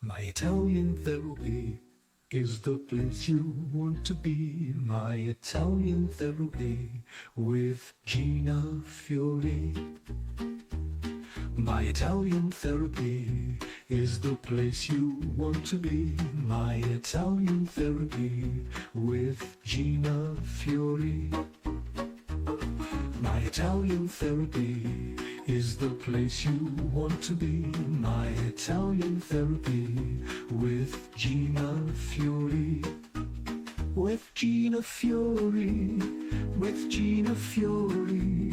My Italian therapy is the place you want to be. My Italian therapy with Gina Fiore. My Italian therapy is the place you want to be. My Italian therapy with Gina Fiore. My Italian therapy is the place you want to be. My Italian therapy with Gina Fiore. With Gina Fiore. With Gina Fiore.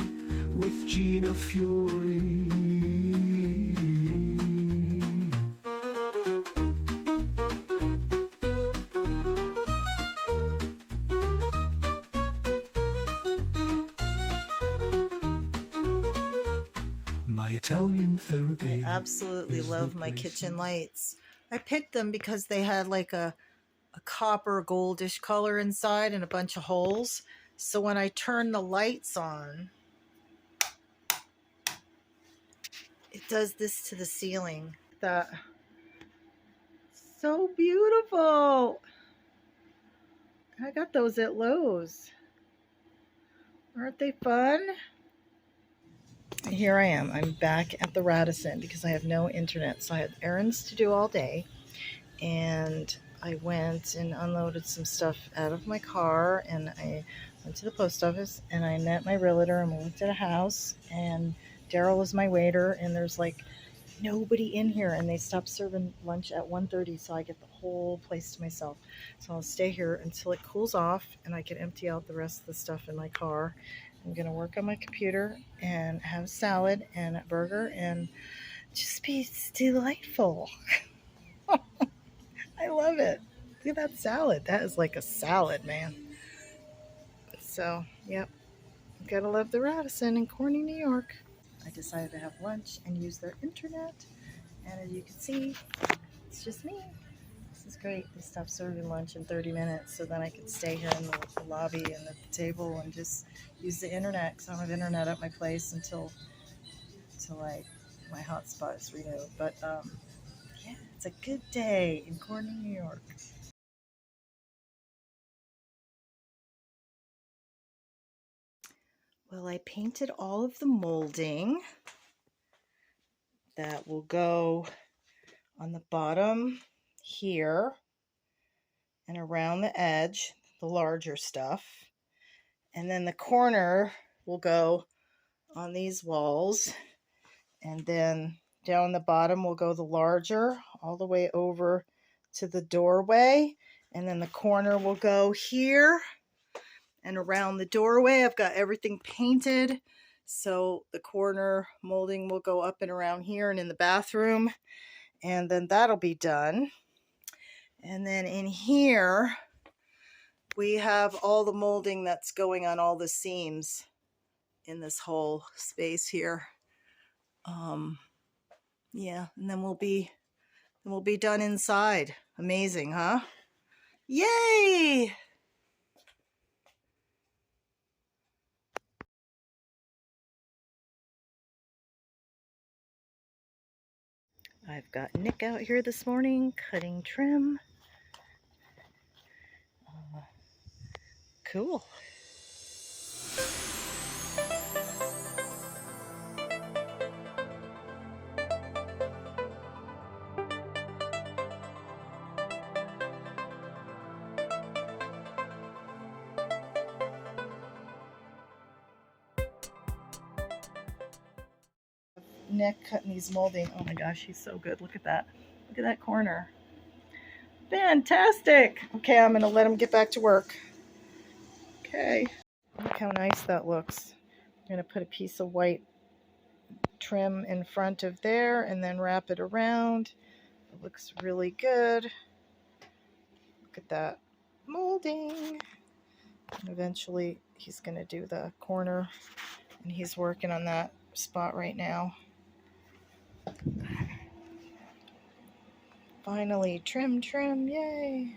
With Gina Fiore. My Italian therapy. I absolutely love my kitchen lights. I picked them because they had like a copper goldish color inside and a bunch of holes. So when I turn the lights on, it does this to the ceiling. That so beautiful. I got those at Lowe's. Aren't they fun? Here I am. I'm back at the Radisson because I have no internet. So I had errands to do all day. And I went and unloaded some stuff out of my car. And I went to the post office. And I met my realtor. And we looked at a house. And Daryl is my waiter. And there's like nobody in here. And they stopped serving lunch at 1:30. So I get the whole place to myself. So I'll stay here until it cools off. And I can empty out the rest of the stuff in my car. I'm going to work on my computer and have salad and a burger and just be delightful. I love it. Look at that salad. That is like a salad, man. So, yep. Gotta love the Radisson in Corning, New York. I decided to have lunch and use their internet. And as you can see, it's just me. This is great. They stopped serving lunch in 30 minutes, so then I could stay here in the lobby and at the table and just use the internet, because I don't have internet at my place until my hotspot is renewed. But yeah, it's a good day in Corning, New York. Well, I painted all of the molding that will go on the bottom here and around the edge, the larger stuff. And then the corner will go on these walls. And then down the bottom will go the larger all the way over to the doorway. And then the corner will go here and around the doorway. I've got everything painted. So the corner molding will go up and around here and in the bathroom. And then that'll be done. And then in here, we have all the molding that's going on all the seams in this whole space here. Yeah, and then we'll be done inside. Amazing, huh? Yay! I've got Nick out here this morning cutting trim. Cool. Nick cutting these molding. Oh my gosh, he's so good. Look at that. Look at that corner. Fantastic. Okay, I'm going to let him get back to work. Okay. Look how nice that looks. I'm going to put a piece of white trim in front of there and then wrap it around. It looks really good. Look at that molding. And eventually he's going to do the corner, and he's working on that spot right now. Finally, trim, yay!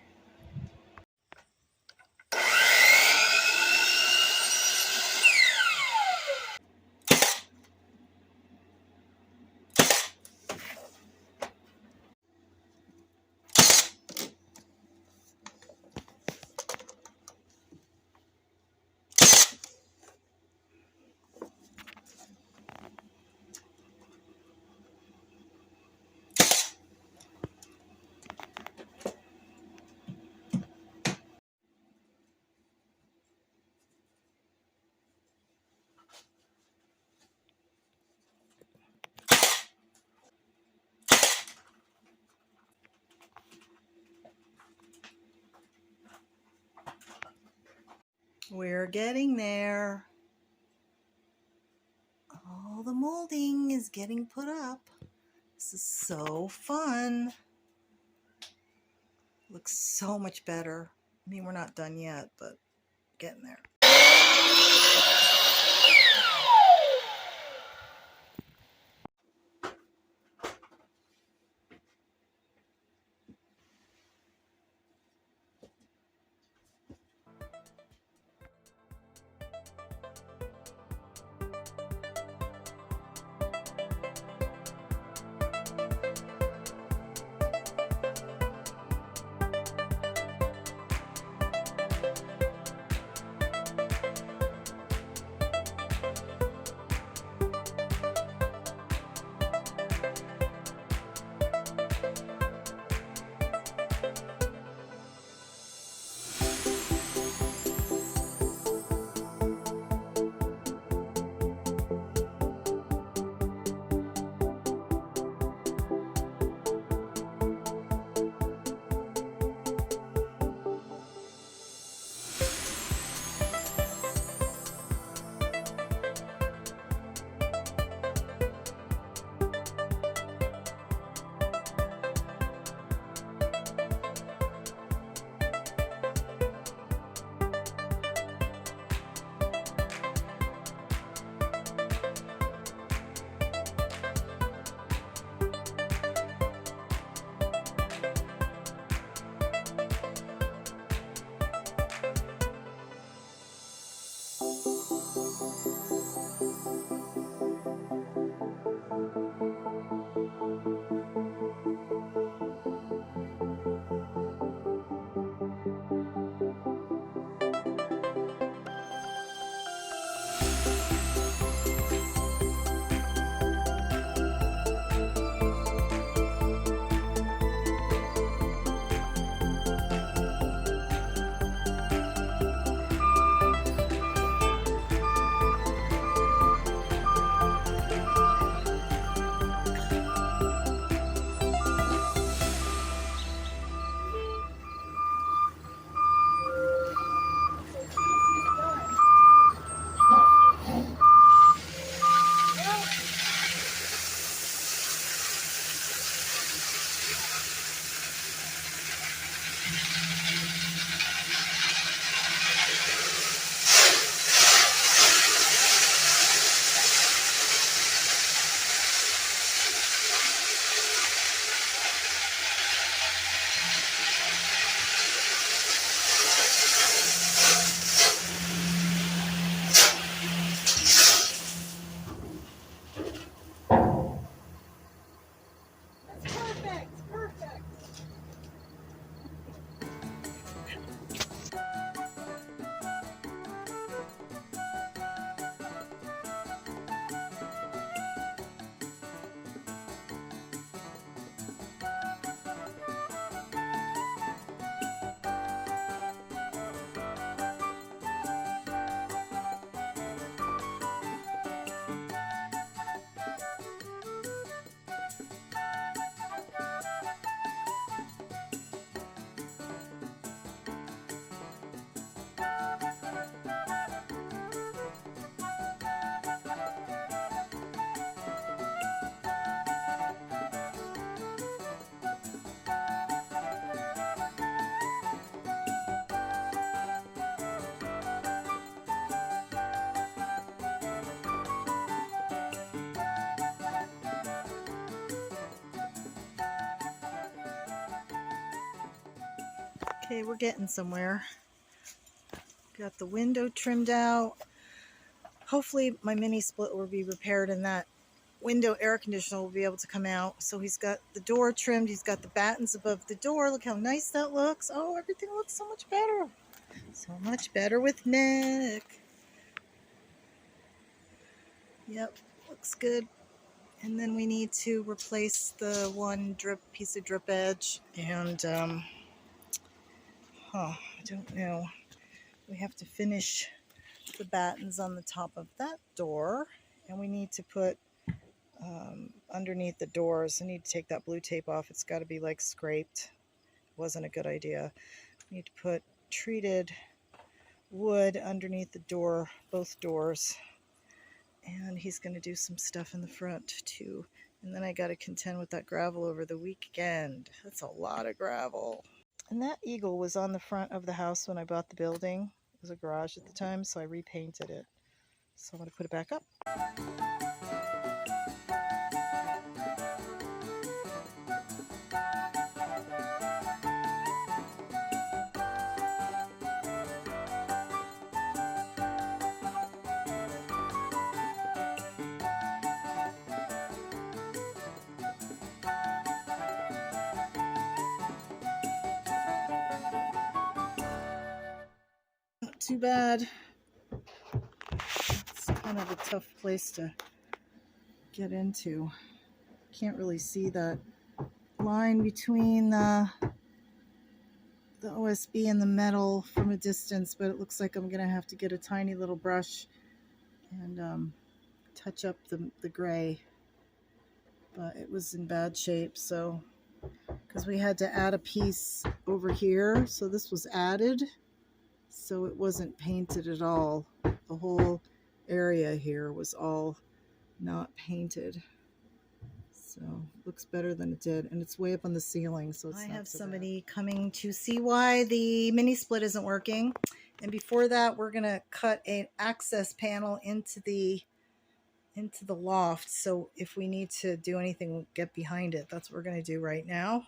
We're getting there. All the molding is getting put up. This is so fun. Looks so much better. I mean, we're not done yet, but getting there. Okay, we're getting somewhere. Got the window trimmed out. Hopefully my mini split will be repaired and that window air conditioner will be able to come out. So he's got the door trimmed. He's got the battens above the door. Look how nice that looks. Oh, everything looks so much better. So much better with Nick. Yep, looks good. And then we need to replace the one piece of drip edge. And, I don't know. We have to finish the battens on the top of that door. And we need to put underneath the doors. I need to take that blue tape off. It's got to be like scraped. Wasn't a good idea. We need to put treated wood underneath the door, both doors. And he's going to do some stuff in the front too. And then I got to contend with that gravel over the weekend. That's a lot of gravel. And that eagle was on the front of the house when I bought the building. It was a garage at the time, so I repainted it. So I'm going to put it back up. Not too bad. It's kind of a tough place to get into. Can't really see that line between the OSB and the metal from a distance, but it looks like I'm gonna have to get a tiny little brush and touch up the gray. But it was in bad shape, so because we had to add a piece over here, so this was added, so it wasn't painted at all. The whole area here was all not painted. So looks better than it did, and it's way up on the ceiling, so it's I have so somebody coming to see why the mini split isn't working. And before that, we're gonna cut an access panel into the loft, so if we need to do anything, we'll get behind it. That's what we're gonna do right now.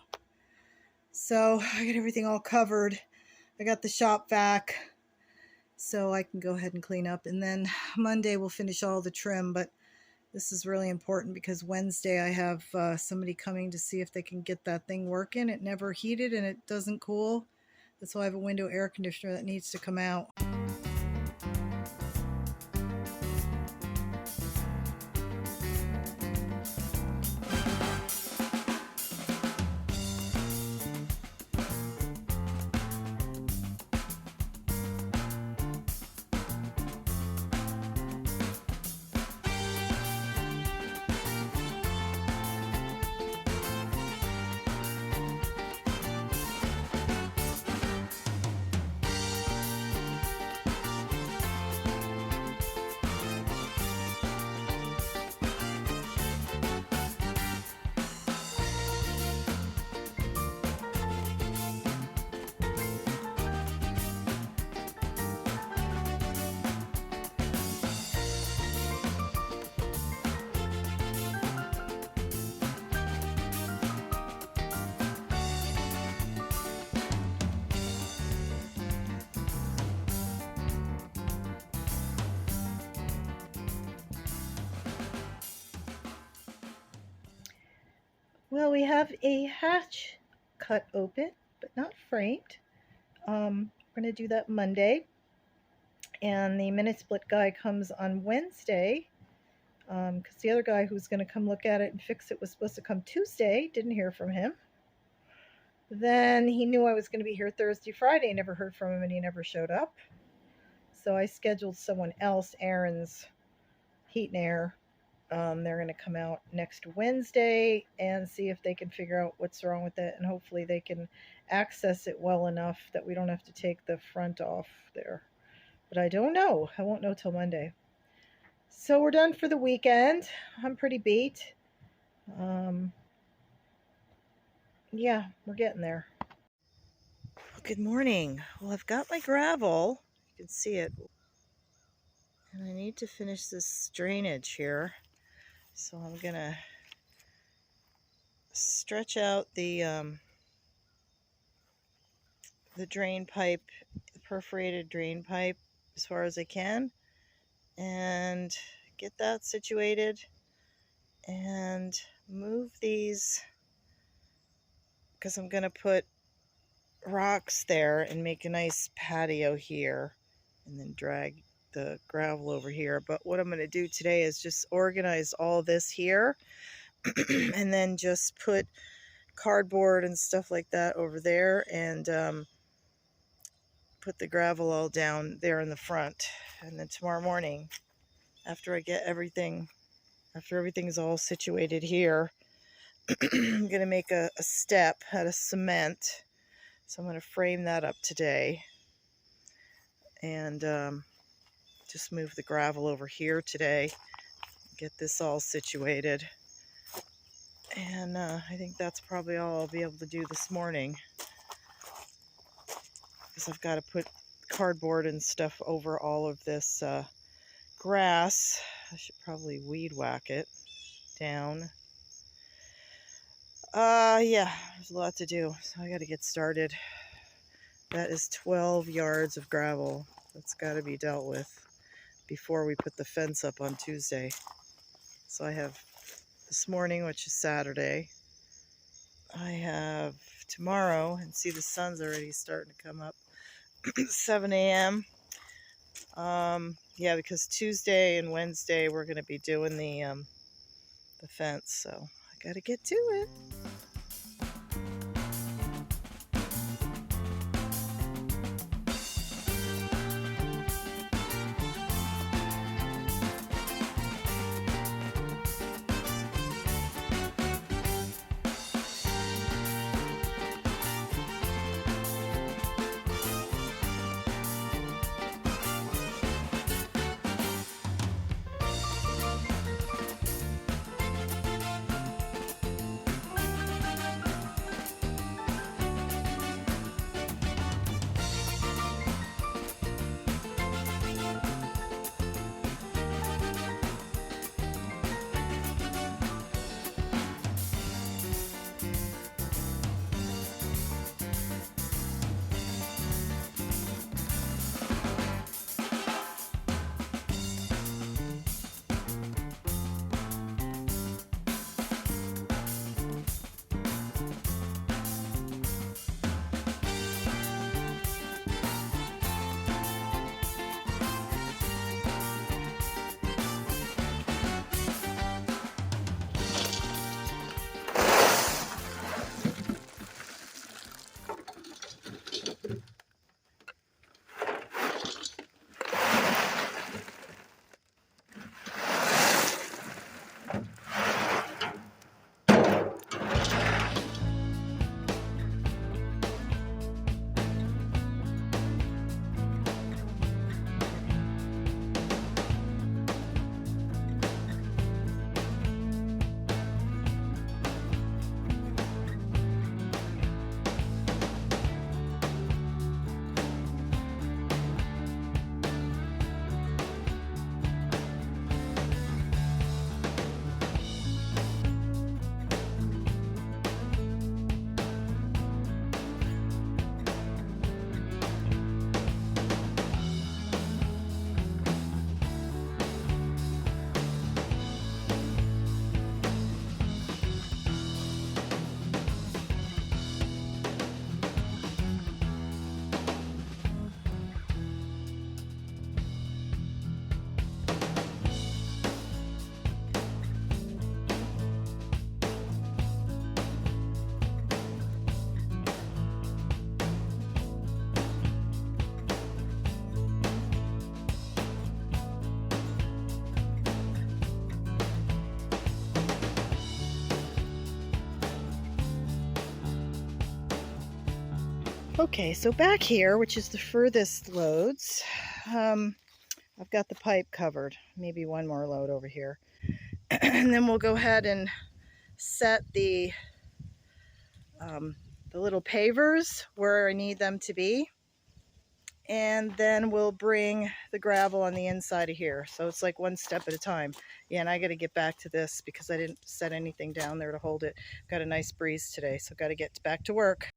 So I got everything all covered. I got the shop vac, so I can go ahead and clean up, and then Monday we'll finish all the trim. But this is really important because Wednesday I have somebody coming to see if they can get that thing working. It never heated and it doesn't cool. That's why I have a window air conditioner that needs to come out. Well, we have a hatch cut open, but not framed. We're going to do that Monday. And the mini split guy comes on Wednesday, because the other guy who's going to come look at it and fix it was supposed to come Tuesday. Didn't hear from him. Then he knew I was going to be here Thursday, Friday. Never heard from him, and he never showed up. So I scheduled someone else, Errands, Heat and Air. They're going to come out next Wednesday and see if they can figure out what's wrong with it, and hopefully they can access it well enough that we don't have to take the front off there. But I don't know. I won't know till Monday. So we're done for the weekend. I'm pretty beat. Yeah, we're getting there. Good morning. Well, I've got my gravel. You can see it. And I need to finish this drainage here. So I'm going to stretch out the drain pipe, the perforated drain pipe, as far as I can, and get that situated and move these, because I'm going to put rocks there and make a nice patio here and then drag the gravel over here. But what I'm going to do today is just organize all this here and then just put cardboard and stuff like that over there, and put the gravel all down there in the front. And then tomorrow morning, after I get everything, after everything's all situated here, I'm going to make a step out of cement. So I'm going to frame that up today. and just move the gravel over here today, get this all situated. And I think that's probably all I'll be able to do this morning, because I've got to put cardboard and stuff over all of this grass. I should probably weed whack it down. Yeah, there's a lot to do, so I got to get started. That is 12 yards of gravel that's got to be dealt with before we put the fence up on Tuesday. So I have this morning, which is Saturday. I have tomorrow, and see the sun's already starting to come up. 7 a.m. Yeah, because Tuesday and Wednesday we're going to be doing the fence, so I got to get to it. Okay, so back here, which is the furthest loads, I've got the pipe covered. Maybe one more load over here. And then we'll go ahead and set the little pavers where I need them to be. And then we'll bring the gravel on the inside of here. So it's like one step at a time. Yeah, and I got to get back to this because I didn't set anything down there to hold it. Got a nice breeze today, so got to get back to work.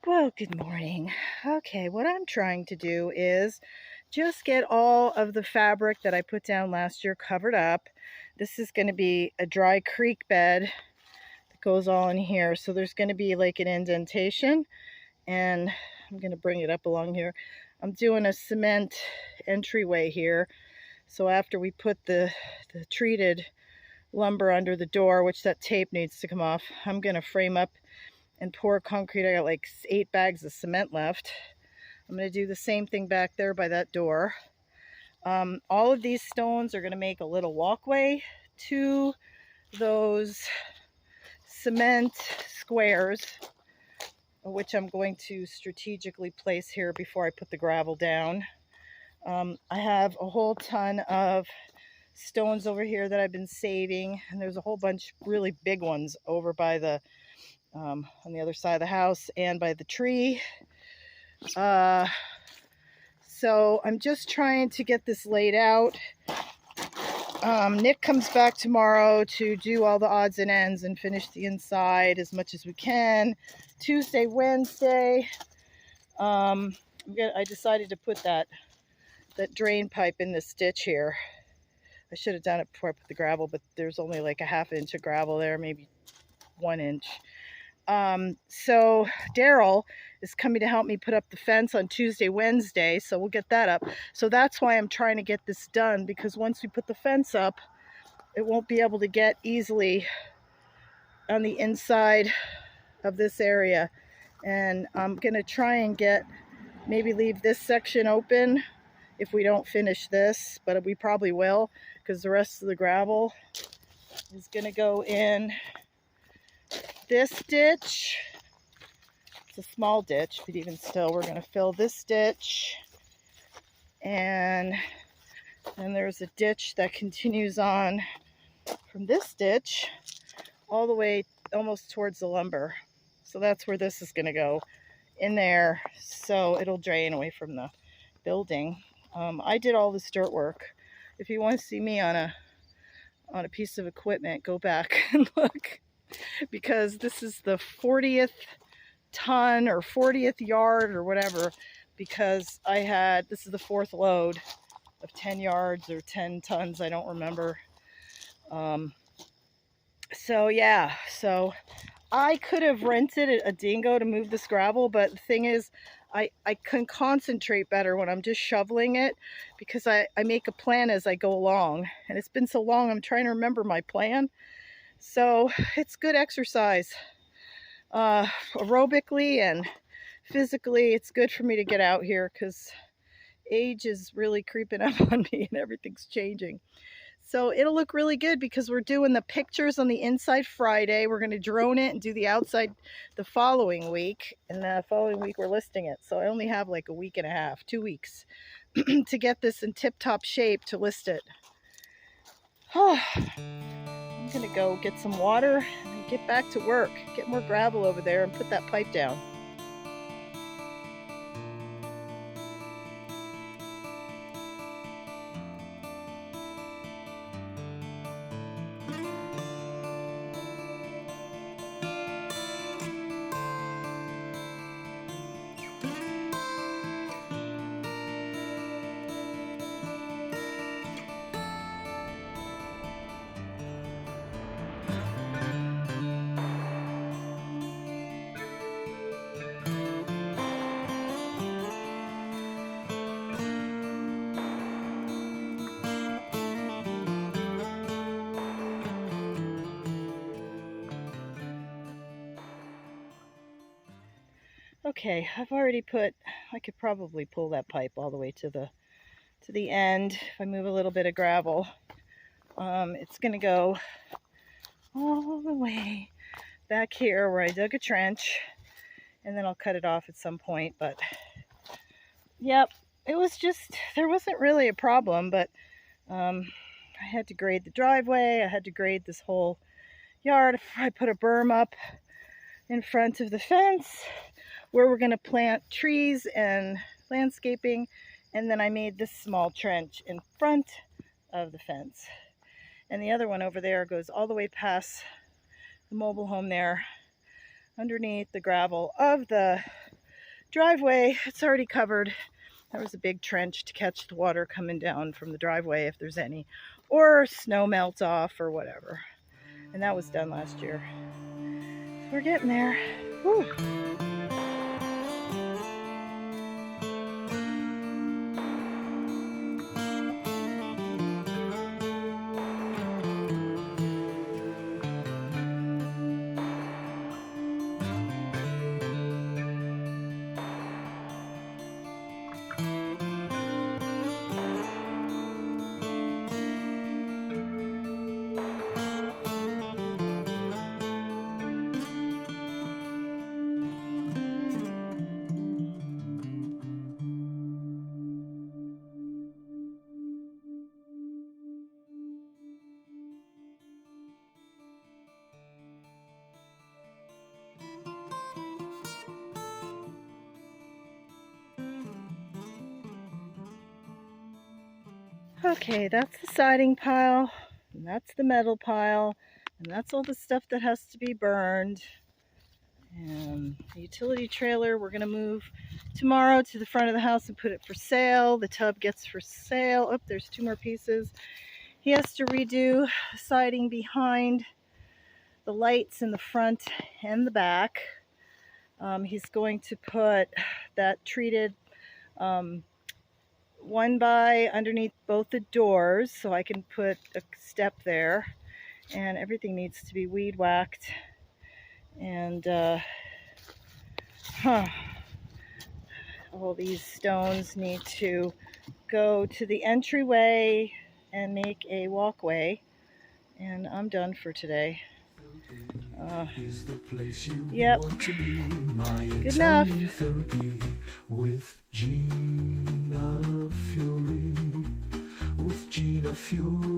Well, good morning. Okay, what I'm trying to do is just get all of the fabric that I put down last year covered up. This is going to be a dry creek bed that goes all in here. So there's going to be like an indentation, and I'm going to bring it up along here. I'm doing a cement entryway here. So after we put the treated lumber under the door, which that tape needs to come off, I'm going to frame up and pour concrete. I got like 8 bags of cement left. I'm going to do the same thing back there by that door. All of these stones are going to make a little walkway to those cement squares, which I'm going to strategically place here before I put the gravel down. I have a whole ton of stones over here that I've been saving, and there's a whole bunch really big ones over by the on the other side of the house and by the tree. So I'm just trying to get this laid out. Nick comes back tomorrow to do all the odds and ends and finish the inside as much as we can. Tuesday, Wednesday, I decided to put that drain pipe in this ditch here. I should have done it before I put the gravel, but there's only like a ½ inch of gravel there, maybe 1 inch. So Daryl is coming to help me put up the fence on Tuesday, Wednesday, so we'll get that up. So that's why I'm trying to get this done, because once we put the fence up, it won't be able to get easily on the inside of this area. And I'm gonna try and maybe leave this section open if we don't finish this, but we probably will, because the rest of the gravel is gonna go in this ditch. It's a small ditch, but even still, we're going to fill this ditch. And then there's a ditch that continues on from this ditch all the way almost towards the lumber. So that's where this is going to go, in there, so it'll drain away from the building. I did all this dirt work. If you want to see me on a piece of equipment, go back and look, because this is the 40th ton or 40th yard or whatever, because this is the 4th load of 10 yards or 10 tons, I don't remember. So yeah, so I could have rented a dingo to move this gravel, but the thing is, I can concentrate better when I'm just shoveling it, because I make a plan as I go along, and it's been so long I'm trying to remember my plan. So it's good exercise, aerobically and physically. It's good for me to get out here, because age is really creeping up on me and everything's changing. So it'll look really good, because we're doing the pictures on the inside Friday. We're going to drone it and do the outside the following week. And the following week we're listing it. So I only have like a week and a half, 2 weeks to get this in tip-top shape to list it. I'm going to go get some water and get back to work. Get more gravel over there and put that pipe down. Okay, I've already put, I could probably pull that pipe all the way to the end if I move a little bit of gravel. It's going to go all the way back here where I dug a trench, and then I'll cut it off at some point. But yep, it was just, there wasn't really a problem, but I had to grade the driveway. I had to grade this whole yard. I put a berm up in front of the fence where we're going to plant trees and landscaping, and then I made this small trench in front of the fence, and the other one over there goes all the way past the mobile home there, underneath the gravel of the driveway. It's already covered. There was a big trench to catch the water coming down from the driveway if there's any, or snow melts off or whatever, and that was done last year. So we're getting there. Whew. Okay, that's the siding pile, and that's the metal pile, and that's all the stuff that has to be burned. And the utility trailer, we're going to move tomorrow to the front of the house and put it for sale. The tub gets for sale. Oh, there's 2 more pieces. He has to redo the siding behind, the lights in the front and the back. He's going to put that treated 1x underneath both the doors, so I can put a step there, and everything needs to be weed whacked, and all these stones need to go to the entryway and make a walkway, and I'm done for today. Yep. Good enough. With Gina Fury.